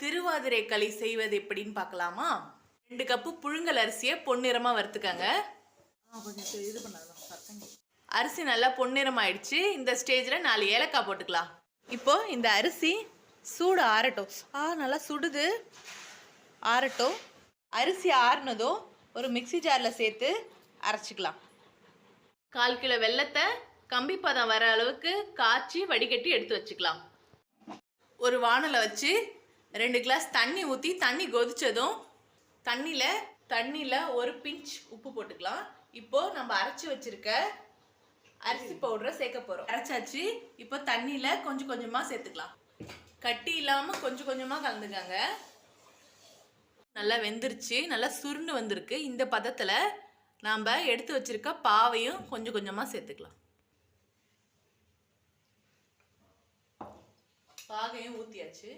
திருவாதிரை களி செய்வது எப்படின்னு பார்க்கலாமா? 2 கப்பு புழுங்கல் அரிசியை பொன்னிறமா வறுத்துக்கங்க. அரிசி நல்லா பொன்னிறமாயிடுச்சு. இந்த ஸ்டேஜில் 4 ஏலக்காய் போட்டுக்கலாம். இப்போ இந்த அரிசி சூடு ஆறட்டும். நல்லா சுடுது, ஆறட்டும். அரிசி ஆறுனதும் ஒரு மிக்சி ஜாரில் சேர்த்து அரைச்சிக்கலாம். 1/4 கிலோ வெல்லத்தை கம்பி பதம் வர அளவுக்கு காய்ச்சி வடிகட்டி எடுத்து வச்சுக்கலாம். ஒரு வானலை வச்சு 2 கிளாஸ் தண்ணி ஊற்றி தண்ணி கொதிச்சதும் தண்ணியில் ஒரு பிஞ்ச் உப்பு போட்டுக்கலாம். இப்போது நம்ம அரைச்சி வச்சிருக்க அரிசி பவுடரை சேர்க்க போகிறோம். அரைச்சாச்சு. இப்போ தண்ணியில் கொஞ்சம் கொஞ்சமாக சேர்த்துக்கலாம். கட்டி இல்லாமல் கொஞ்சம் கொஞ்சமாக கலந்துக்காங்க. நல்லா வெந்துருச்சு, நல்லா சுருண்டு வந்திருக்கு. இந்த பதத்தில் நாம் எடுத்து வச்சிருக்க பாவையும் கொஞ்சம் கொஞ்சமாக சேர்த்துக்கலாம். பாகையும் ஊற்றியாச்சு.